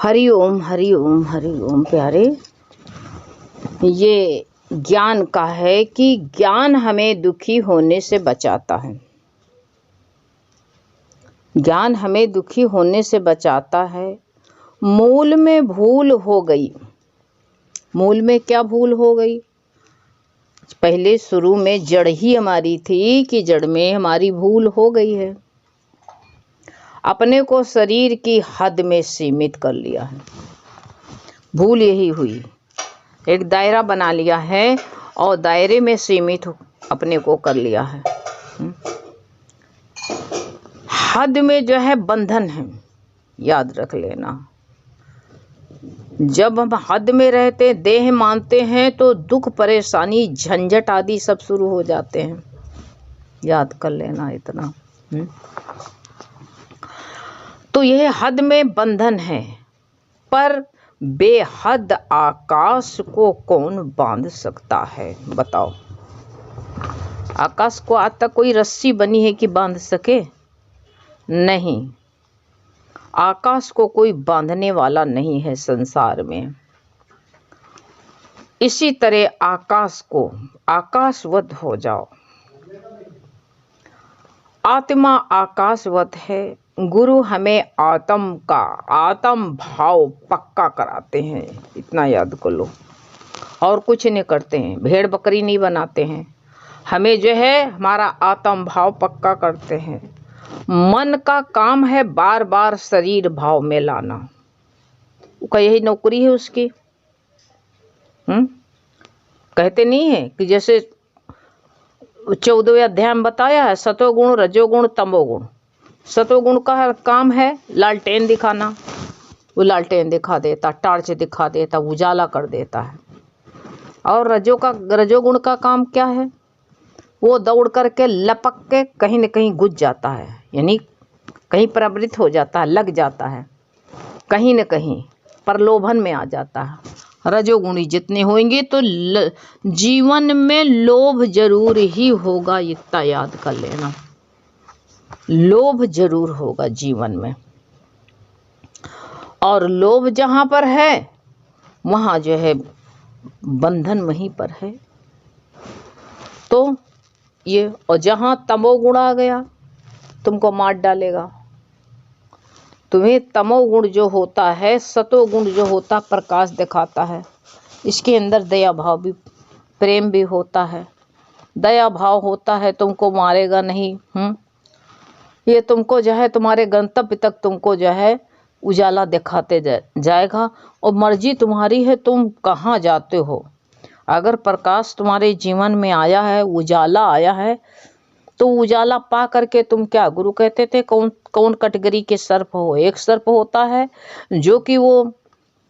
हरि ओम हरि ओम हरि ओम। प्यारे, ये ज्ञान का है कि ज्ञान हमें दुखी होने से बचाता है। ज्ञान हमें दुखी होने से बचाता है। मूल में भूल हो गई। मूल में क्या भूल हो गई? पहले शुरू में जड़ ही हमारी थी कि जड़ में हमारी भूल हो गई है। अपने को शरीर की हद में सीमित कर लिया है। भूल यही हुई, एक दायरा बना लिया है और दायरे में सीमित अपने को कर लिया है। हद में जो है बंधन है, याद रख लेना। जब हम हद में रहते, देह मानते हैं, तो दुख, परेशानी, झंझट आदि सब शुरू हो जाते हैं। याद कर लेना इतना। तो यह हद में बंधन है, पर बेहद आकाश को कौन बांध सकता है? बताओ। आकाश को आज तक कोई रस्सी बनी है कि बांध सके? नहीं, आकाश को कोई बांधने वाला नहीं है संसार में। इसी तरह आकाश को आकाशवत हो जाओ। आत्मा आकाशवत है। गुरु हमें आत्म भाव पक्का कराते हैं, इतना याद कर लो। और कुछ नहीं करते हैं, भेड़ बकरी नहीं बनाते हैं। हमें जो है हमारा आत्म भाव पक्का करते हैं। मन का काम है बार बार शरीर भाव में लाना। उसका यही नौकरी है उसकी। कहते नहीं है कि जैसे 14वें अध्याय में बताया है, सतोगुण, रजोगुण, तमोगुण। सतोगुण का काम है लालटेन दिखाना। वो लालटेन दिखा देता, टार्च दिखा देता, उजाला कर देता है। और रजोगुण का काम क्या है? वो दौड़ करके लपक के कहीं न कहीं घुस जाता है, यानी कहीं प्रवृत्त हो जाता है, लग जाता है, कहीं न कहीं प्रलोभन में आ जाता है। रजोगुणी जितने होंगे तो जीवन में लोभ जरूर ही होगा, इतना याद कर लेना। लोभ जरूर होगा जीवन में। और लोभ जहां पर है वहां जो है बंधन वहीं पर है। तो ये, और जहां तमोगुण आ गया तुमको मार डालेगा। तुम्हें तमोगुण जो होता है, सतोगुण जो होता प्रकाश दिखाता है। इसके अंदर दया भाव भी, प्रेम भी होता है। दया भाव होता है, तुमको मारेगा नहीं। ये तुमको जो है तुम्हारे गंतव्य तक तुमको जो है उजाला दिखाते जाएगा। और मर्जी तुम्हारी है तुम कहाँ जाते हो। अगर प्रकाश तुम्हारे जीवन में आया है, उजाला आया है, तो उजाला पा करके तुम क्या, गुरु कहते थे कौन कैटेगरी के सर्प हो? एक सर्प होता है जो कि वो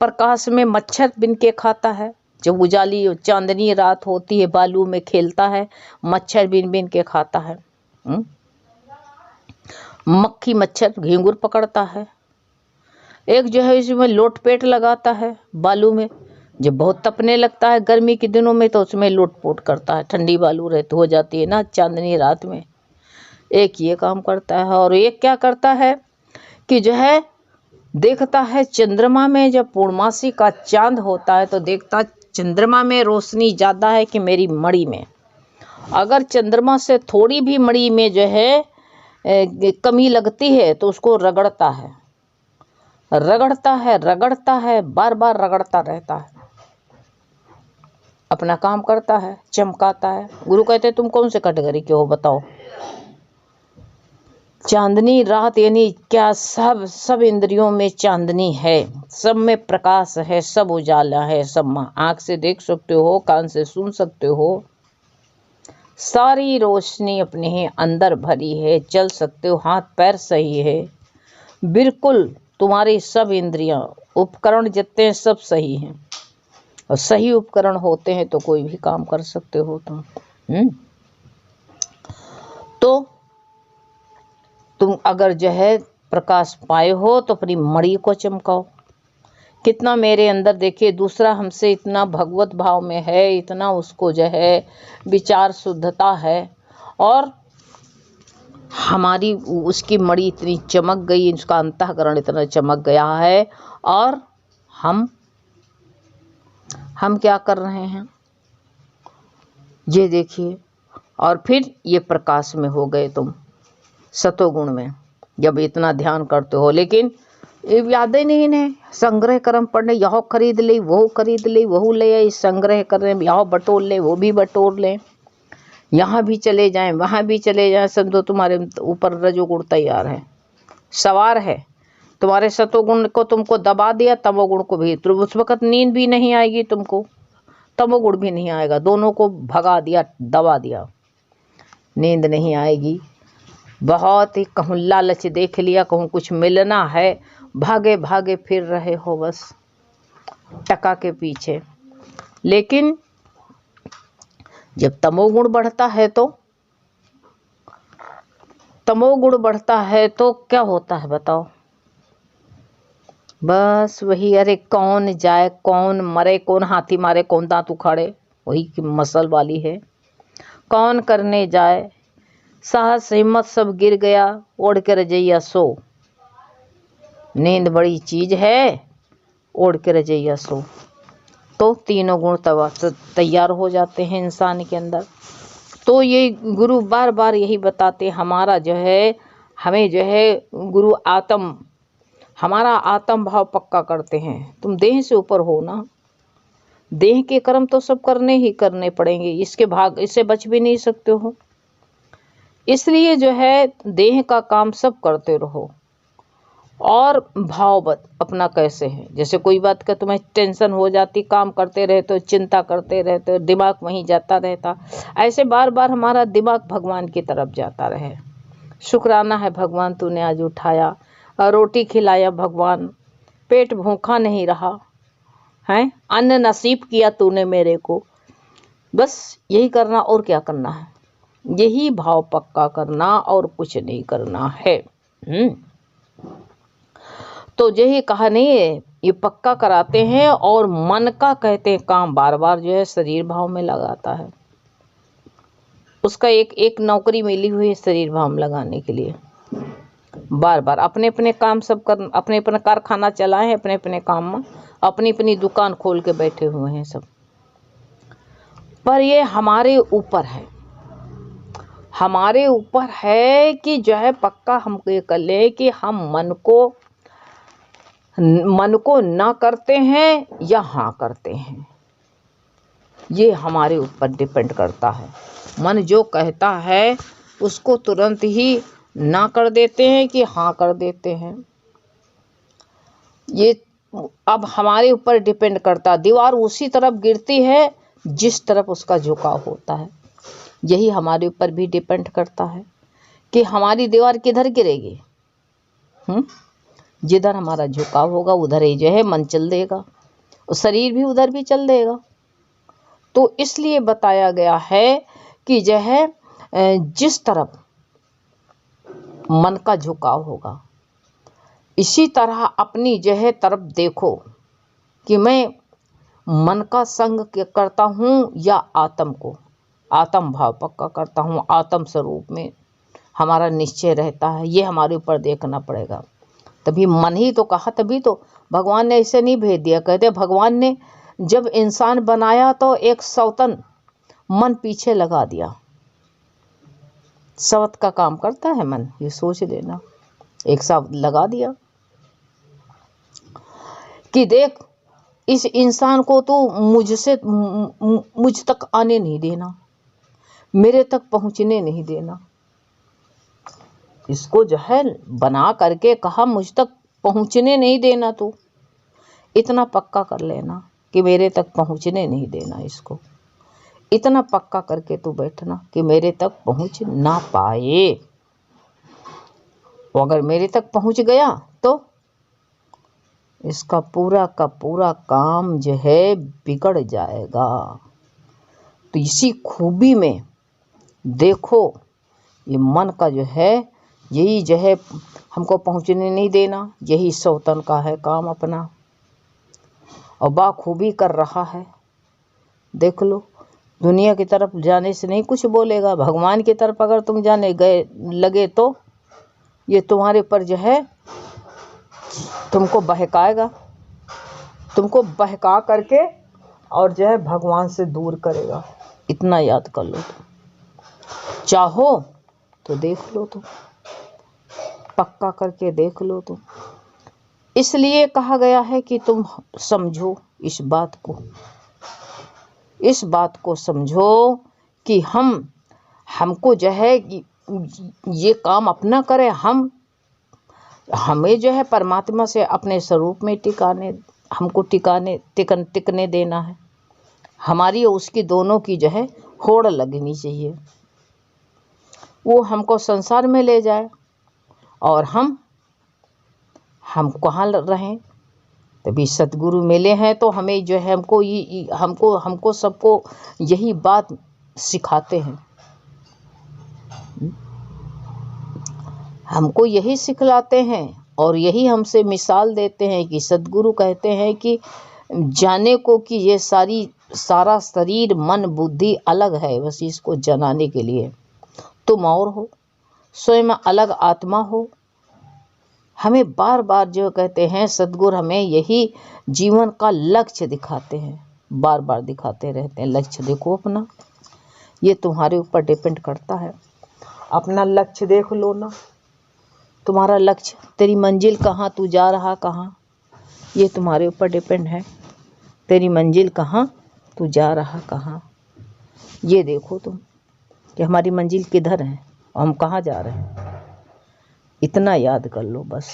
प्रकाश में मच्छर बिन के खाता है। जब उजाली चांदनी रात होती है, बालू में खेलता है, मच्छर बिन बिन के खाता है। मक्खी मच्छर घींगुर पकड़ता है। एक जो है इसमें लोटपेट लगाता है बालू में। जब बहुत तपने लगता है गर्मी के दिनों में, तो उसमें लोटपोट करता है, ठंडी बालू रहती हो जाती है ना चांदनी रात में। एक ये काम करता है, और एक क्या करता है कि जो है देखता है चंद्रमा में, जब पूर्णमासी का चांद होता है तो देखता चंद्रमा में रोशनी ज़्यादा है कि मेरी मणि में। अगर चंद्रमा से थोड़ी भी मणि में जो है कमी लगती है तो उसको रगड़ता है, रगड़ता है, बार बार रगड़ता रहता है। अपना काम करता है, चमकाता है। गुरु कहते तुम कौन से कैटेगरी के हो बताओ? चांदनी रात यानी क्या, सब इंद्रियों में चांदनी है, सब में प्रकाश है, सब उजाला है, सब आंख से देख सकते हो, कान से सुन सकते हो। सारी रोशनी अपने ही अंदर भरी है, चल सकते हो, हाथ पैर सही है, बिल्कुल तुम्हारी सब इंद्रियां, उपकरण जितने हैं सब सही हैं। और सही उपकरण होते हैं तो कोई भी काम कर सकते हो तुम। तो तुम अगर जो है प्रकाश पाए हो तो अपनी मणि को चमकाओ। कितना मेरे अंदर देखिए, दूसरा हमसे इतना भगवत भाव में है, इतना उसको जो है विचार शुद्धता है, और हमारी उसकी मणि इतनी चमक गई, उसका अंतःकरण इतना चमक गया है, और हम क्या कर रहे हैं ये देखिए। और फिर ये प्रकाश में हो गए तुम, सतोगुण में, जब इतना ध्यान करते हो। लेकिन ये याद ही नहीं ने, संग्रह कर्म पढ़ने, यह खरीद ली वो खरीद ली, वह ले आई, संग्रह कर रहे, यह बटोर ले वो भी बटोर ले, यहाँ भी चले जाएं वहाँ भी चले जाएं, समझो तुम्हारे ऊपर रजोगुण तैयार है, सवार है। तुम्हारे सतोगुण को तुमको दबा दिया, तमोगुण को भी। तो उस वक्त नींद भी नहीं आएगी तुमको, तमोगुण भी नहीं आएगा, दोनों को भगा दिया, दबा दिया, नींद नहीं आएगी। बहुत ही कहूँ लालच देख लिया, कहूँ कुछ मिलना है, भागे भागे फिर रहे हो बस टका के पीछे। लेकिन जब तमोगुण बढ़ता है तो क्या होता है बताओ? बस वही, अरे कौन जाए कौन मरे, कौन हाथी मारे कौन दांत उखाड़े, वही की मसल वाली है। कौन करने जाए, साहस हिम्मत सब गिर गया, ओढ़ के रजैया सो। नींद बड़ी चीज है, ओढ़ के रजैया सो। तो तीनों गुण तैयार हो जाते हैं इंसान के अंदर। तो ये गुरु बार बार यही बताते, हमारा जो है, हमें जो है गुरु हमारा आत्म भाव पक्का करते हैं। तुम देह से ऊपर हो ना, देह के कर्म तो सब करने ही करने पड़ेंगे, इससे बच भी नहीं सकते हो। इसलिए जो है देह का काम सब करते रहो। और भाववत अपना कैसे है, जैसे कोई बात का तुम्हें टेंशन हो जाती, काम करते रहते हो, चिंता करते रहते हो, दिमाग वहीं जाता रहता, ऐसे बार बार हमारा दिमाग भगवान की तरफ जाता रहे। शुक्राना है भगवान तूने आज उठाया, रोटी खिलाया भगवान, पेट भूखा नहीं रहा है, अन्न नसीब किया तूने मेरे को। बस यही करना, और क्या करना है, यही भाव पक्का करना और कुछ नहीं करना है। तो यही कहा नहीं है, ये पक्का कराते हैं। और मन का कहते हैं काम बार बार जो है शरीर भाव में लगाता है। उसका एक नौकरी मिली हुई है शरीर भाव में लगाने के लिए। बार बार अपने अपने काम सब कर, अपने अपने कारखाना चलाए हैं, अपने अपने काम में अपनी अपनी दुकान खोल के बैठे हुए हैं सब। पर ये हमारे ऊपर है, हमारे ऊपर है कि जो है पक्का हम ये कर ले कि हम मन को ना करते हैं या हाँ करते हैं। ये हमारे ऊपर डिपेंड करता है। मन जो कहता है उसको तुरंत ही ना कर देते हैं कि हाँ कर देते हैं। ये अब हमारे ऊपर डिपेंड करता है। दीवार उसी तरफ गिरती है जिस तरफ उसका झुकाव होता है। यही हमारे ऊपर भी डिपेंड करता है कि हमारी दीवार किधर गिरेगी। जिधर हमारा झुकाव होगा उधर ही जो है मन चल देगा, और शरीर भी उधर भी चल देगा। तो इसलिए बताया गया है कि जो है जिस तरफ मन का झुकाव होगा, इसी तरह अपनी जो है तरफ देखो कि मैं मन का संग करता हूँ या आत्म को, आत्म भाव पक्का करता हूँ, आत्म स्वरूप में हमारा निश्चय रहता है। ये हमारे ऊपर देखना पड़ेगा। तभी मन ही तो कहा, तभी तो भगवान ने ऐसे नहीं भेज दिया। कहते भगवान ने जब इंसान बनाया तो एक सौतन मन पीछे लगा दिया। सवत का काम करता है मन, ये सोच लेना। एक साथ लगा दिया कि देख इस इंसान को तो मुझ तक आने नहीं देना, मेरे तक पहुंचने नहीं देना। इसको जो है बना करके कहा मुझ तक पहुंचने नहीं देना, तू इतना पक्का कर लेना कि मेरे तक पहुंचने नहीं देना। इसको इतना पक्का करके तू बैठना कि मेरे तक पहुंच ना पाए। वो अगर मेरे तक पहुंच गया तो इसका पूरा का पूरा काम जो है बिगड़ जाएगा। तो इसी खूबी में देखो, ये मन का जो है यही जो है हमको पहुंचने नहीं देना, यही सौतन का है काम अपना, और बाखूबी कर रहा है। देख लो दुनिया की तरफ जाने से नहीं कुछ बोलेगा, भगवान की तरफ अगर तुम जाने गए लगे तो ये तुम्हारे पर जो है तुमको बहकाएगा, तुमको बहका करके और जो है भगवान से दूर करेगा। इतना याद कर लो तुम, चाहो तो देख लो तुम, पक्का करके देख लो तुम। इसलिए कहा गया है कि तुम समझो इस बात को, इस बात को समझो कि हमको जो है ये काम अपना करें, हमें जो है परमात्मा से अपने स्वरूप में हमको टिकने देना है। हमारी और उसकी दोनों की जो है होड़ लगनी चाहिए। वो हमको संसार में ले जाए और हम कहाँ रहें। तभी सतगुरु मिले हैं तो हमें जो है हमको सबको यही बात सिखाते हैं, हमको यही सिखलाते हैं और यही हमसे मिसाल देते हैं कि सतगुरु कहते हैं कि जाने को कि ये सारा शरीर मन बुद्धि अलग है, बस इसको जनाने के लिए तुम और हो, स्वयं अलग आत्मा हो। हमें बार बार जो कहते हैं सतगुरु, हमें यही जीवन का लक्ष्य दिखाते हैं, बार बार दिखाते रहते हैं। लक्ष्य देखो अपना, ये तुम्हारे ऊपर डिपेंड करता है। अपना लक्ष्य देख लो ना, तुम्हारा लक्ष्य, तेरी मंजिल कहाँ, तू जा रहा कहाँ, ये तुम्हारे ऊपर डिपेंड है। तेरी मंजिल कहाँ, तू जा रहा कहाँ, ये देखो तुम कि हमारी मंजिल किधर है और हम कहाँ जा रहे हैं। इतना याद कर लो बस।